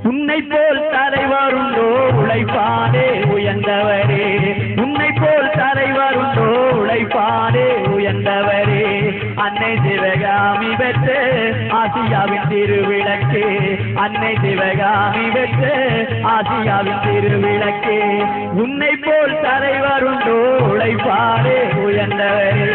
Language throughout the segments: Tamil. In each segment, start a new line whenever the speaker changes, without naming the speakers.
உன்னை போல் தலைவருண்டோ உழைப்பானே உயர்ந்தவரே, உன்னை போல் தலைவருண்டோ உழைப்பானே உயர்ந்தவரே. அன்னை சிவகாமி பெற்ற ஆசியாவின் திருவிளக்கே, அன்னை சிவகாமி பெற்ற ஆசியாவின் திருவிளக்கே. உன்னை போல் தலைவருண்டோ உழைப்பானே உயர்ந்தவரே.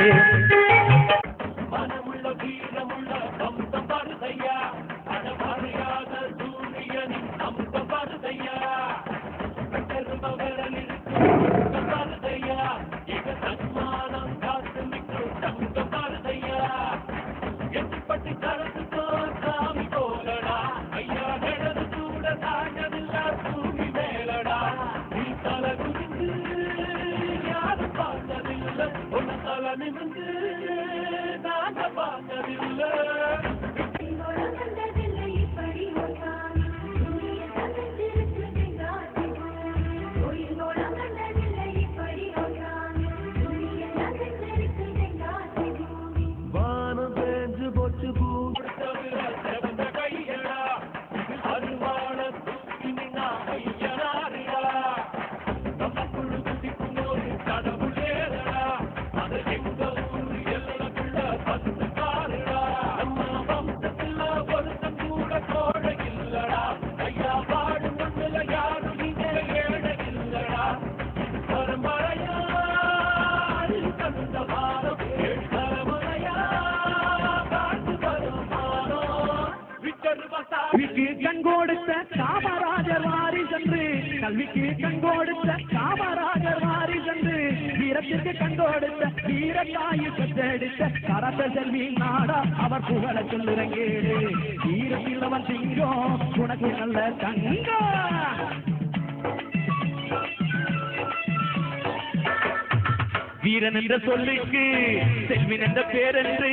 காமராஜர் வாரி சென்று கல்விக்கு கண்கொடுத்த காமராஜர் வாரி சென்று வீரத்திற்கு கண்கொடுத்த வீரத்தாயு பெற்றெடுத்த கரத்த செல்வி நாடா அவர் புகழ சொல்லுறங்கேடு. வீரத்தில் அவன் சிங்கம் உனக்கு நல்ல தங்கம். வீரன் என்ற சொல்லுக்கு செல்வின் என்ற பேரென்று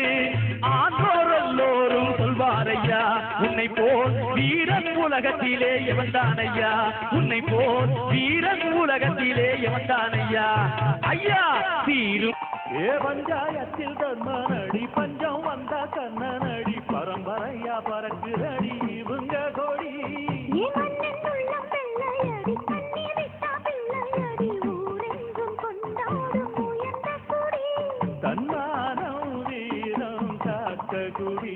ஆன்றோர் எல்லோரும் சொல்வாரையா. உன்னை போல் வீரன் உலகத்திலே எவன்தானையா, உன்னை போல் வீரன் உலகத்திலே எவன்தானையா. ஐயா தீரும் பஞ்சாயத்தில் தர்மனடி, பஞ்சம் வந்தா கண்ணனடி, பரம்பரையா பறக்குதடி இவங்க கொடி. தன்மானம் வீரம் காத்த குடி.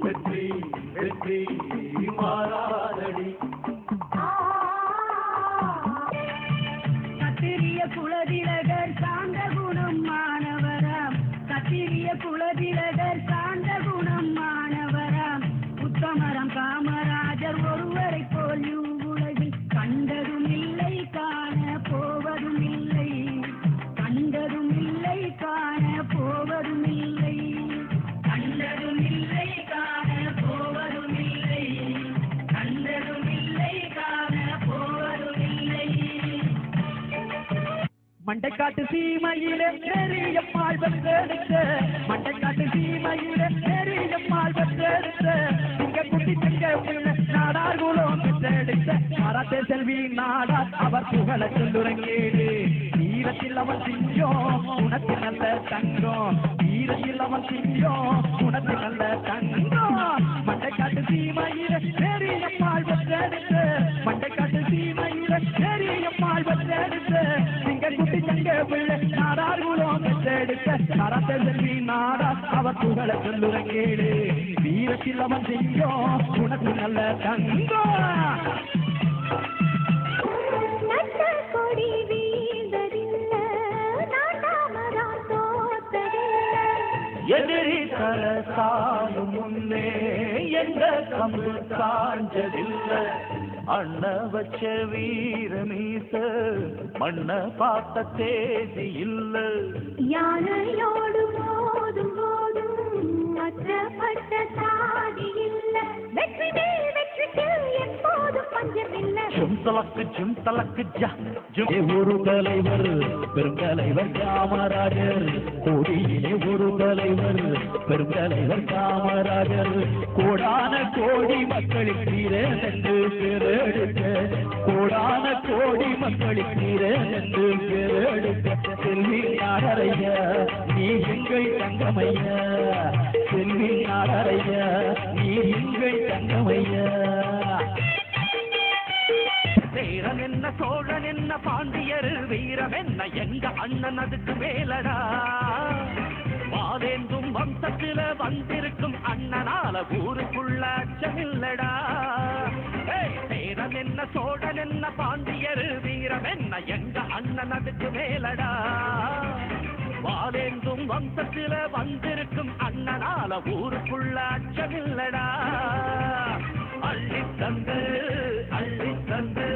வெற்றி வெற்றி மாறாதடி.
கத்திரிய குலதிலகர் சார்ந்த குணம் மாணவராம், கத்திரிய குலதிலகர் சார்ந்த குணம் மாணவராம். உத்தமரம் காமராஜர் ஒருவரை போல் உலகில் கண்டதும் இல்லை காண போவதும் இல்லை, கண்டதும் இல்லை காண போவதும் இல்லை, கண்டதும் இல்லை காண போவதும் இல்லை, கண்டதும் இல்லை காண போவதும் இல்லை. மண்டைக்காட்டு சீமையிலே நெறியம்மாள் பெற்றெடுத்த, மண்டைக்காட்டு சீமையிலே நெறியம்மாள் பெற்றெடுத்த குட்டி தங்க பிள்ளை நாடார் குலம் பெற்றெடுத்த கரத்த செல்வி நாடார் அவர் புகழ சொல்லுறங்கேடு. வீரத்தில் அவன் சிங்கம் உனக்கு நல்ல தங்கம், வீரத்தில் அவன் சிங்கம் உனக்கு நல்ல தங்கம். மண்டைக்காட்டு சீமையிலே நெறியம்மாள் பெற்றெடுத்த, மண்டைக்காட்டு சீமையிலே நெறியம்மாள் பெற்றெடுத்த குட்டி தங்க பிள்ளை நாடார் குலம் பெற்றெடுத்த கரத்த செல்வி நாடார் அவர் புகழ சொல்லுறங்கேடு. வீரத்தில் அவன் சிங்கம் உனக்கு நல்ல தங்கம். எதிரி தல சாலும் முன்னே எந்த கம்பு காஞ்சதில்லை, அண்ண வச்ச வீரமீச மண்ண பார்த்த தேதி இல்ல. யானையோடு போதும் போதும் மற்றப்பட்ட சாதி இல்ல, வெற்றி மேல் வெற்றிக்கு எப்போதும் பஞ்சமில்லை. ஜும் தலக்கு ஜா ஒரு தலைவர் பெருந்தலைவர் காமராஜர் கோடியிலே ஒரு தலைவர் பெருந்தலைவர் காமராஜர் கோடான கோடி மக்களின் வீரனென்று பேரெடுக்க கோடான கோடி மக்களின் வீரனென்று பேரெடுக்க செல்வி நாடரையா நீ எங்கள் தங்கமையா செல்வி நாடரையா நீ எங்கள் தங்கமையா
சேரன் என்ன சோழன் என்ன பாண்டியர் வீரம் என்ன எங்க அண்ணன் அதுக்கு மேலடா வாதேந்தும் வம்சத்தில வந்திருக்கும் அண்ணனால ஊருக்குள்ள அச்சமில்லடா சேரன் என்ன சோழன் என்ன பாண்டியர் வீரம் என்ன எங்க அண்ணன் அதுக்கு மேலடா வாதேந்தும் வம்சத்தில வந்திருக்கும் அண்ணனால ஊருக்குள்ள அச்சமில்லடா அள்ளி தந்து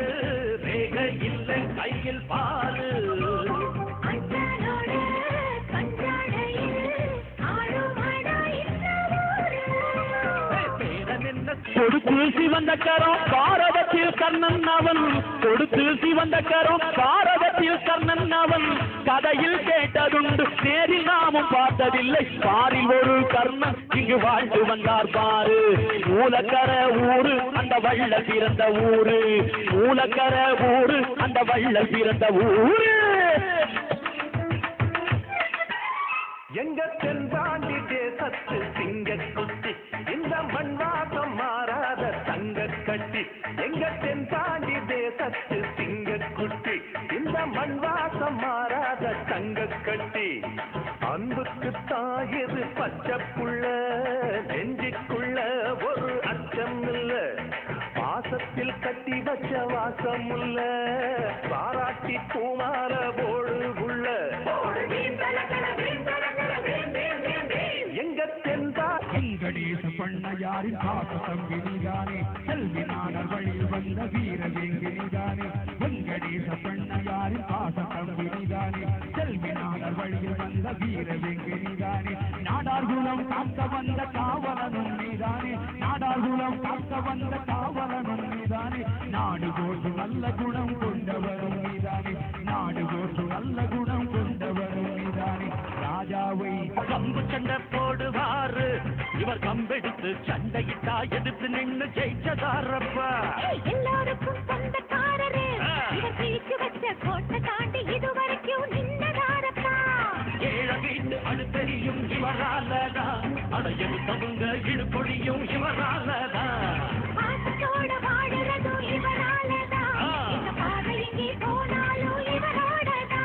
வேக இல்லை கையில் பாரு
கொடுத்து சிவந்த கரம் பாரதத்தில் கர்ணன் அவன் கொடுத்து சிவந்த கரம் பாரதத்தில் கர்ணன் அவன் கதையில் கேட்டதுண்டு நேரில் நாமும் பார்த்ததில்லை பாரில் ஒரு கர்ணன் இங்கு வாழ்ந்து வந்தார் பாரு மூலக்கர ஊரு அந்த வள்ளல் பிறந்த ஊரு மூலக்கர ஊரு அந்த வள்ளல் பிறந்த ஊரு
எங்க தென்பாண்டி தேசத்து சிங்க குட்டி இந்த மண்வாசம் மாறாத தங்க கட்டி எங்க தென்பாண்டி தேசத்து சிங்க குட்டி இந்த மண்வாசம் மாறாத தங்க கட்டி அன்புக்கு தாயது பச்சை புள்ள நெஞ்சுக்குள்ள ஒரு அச்சம் இல்ல பாசத்தில் கட்டி வச்ச வாசம் உள்ள பாராட்டி பூமார போடு உள்ள எங்க தென்பா
கணேச பண்ணையாரின் காச தம்பி நீதானே செல்வி நாடர் வழியில் வந்த வீர வேங்கி நீதானே வெங்கடேச பண்ணையாரின் காச தம்பி நீதானே செல்வி நாடர் வழியில் வந்த வீர வேங்கி நீதானே நாடார்குலம் காக்க வந்த காவலனும் நீதானே நாடார்குலம் காக்க வந்த காவலனும் நீதானே நாடு போட்டு நல்ல குணம் கொண்டவரும் நீதானே நாடு போட்டு நல்ல குணம் கொண்டவரும் நீதானே ராஜாவை
கம்பு சண்டை போடுவாரு இவர் கம்பெடுத்து சண்டையிட்டா எதிர்த்து நின்று ஜெயிச்சதாரப்பா
எல்லாருக்கும் சொந்தக்காரரு இவர் பிரிச்சு வச்ச கோட்டை தாண்டி இதுவரைக்கும் நின்னதாரப்பா
ஏழ வீட்டு அடுத்தறியும் இவராலதா அடையெடுத்தவங்க இழுப்பொழியும் இவராலதா
பாசத்தோட வாழுறதும் இவராலதா இந்த பாதை எங்கே போனாலும் இவரோடதா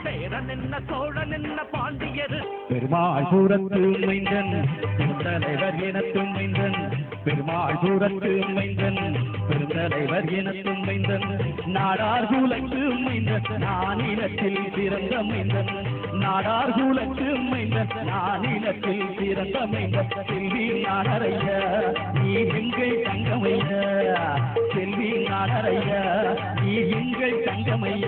சேரன் என்ன சோழன் என்ன பாண்டியர்
பெருமாள் சூரத்து மைந்தன் பெருந்தலைவர் எனத்தும் மைந்தன் பெருமாள் சூரத்து மைந்தன் பெருந்தலைவர் எனத்தும் மைந்தன் நாடார் சூலத்து மைந்தன் நானிலத்தில் பிறந்த மைந்தன் நாடார் சூலத்து மைந்தன் நானிலத்தில் பிறந்த மைந்தன் செல்வி நாடரைய நீ எங்கள் தங்கமைய செல்வி நாடரைய நீ எங்கள் தங்கமைய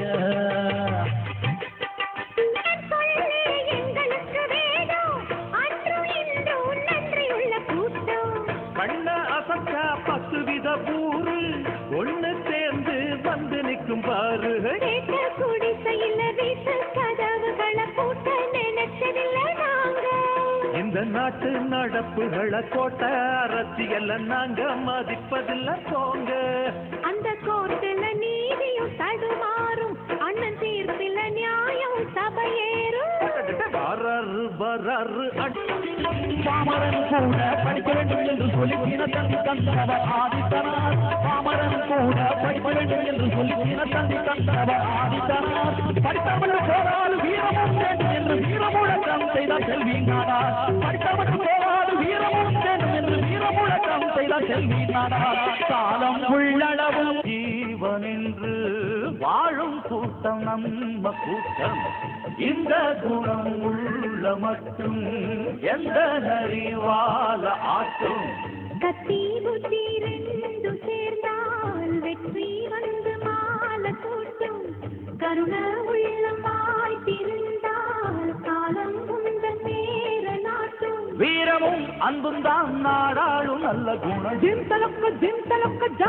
பசுவித பூரு ஒண்ணு சேர்ந்து வந்து நிற்கும் பாரு
குடிசையில் வீட்டு கதவுகளை பூட்ட நினைச்சதில்லை நாங்க
இந்த நாட்டு நடப்புகளை கோட்டை அரசியல்ல நாங்க மதிப்பதில்லை போங்க
அந்த கோர்ட்டுல நீதியும் தடுமாறும் அண்ணன் தீர்ப்பில நியாயம் சபையேறும்
வராறு
பாமரன் கூட படிக்க வேண்டும் என்று சொல்லி தந்தி தந்தவர் ஆதித்தனார் பாமரன் கூட படிக்க வேண்டும் என்று சொல்லி தந்தி தந்தவர் ஆதித்தனார் படித்தவன் போராது வீரமும் வேண்டும் என்று வீரமுழக்கம் செய்தார் செல்வி நாடார் படித்தவன் போராது வீரமும் வேண்டும் என்று வீரமுழக்கம் செய்தார் செல்வி நாடார் காலம் உள்ளளவும் ஜீவனென்று வாழும் கூட்டம் நம்ம கூட்டம் இந்த குணம் உள்ள மட்டும் எந்த நரிவால ஆட்டும்
கத்தி புத்தி ரெண்டும் சேர்ந்தால் வெற்றி வந்து மாலை கூட்டும் கருண உள்ளமாய் திருந்தால் காலம் உந்தன் மேல நாட்டும்
வீரமும் அன்பும் தான் நாடாளும் நல்ல குணம்
ஜிம் தலக்க ஜா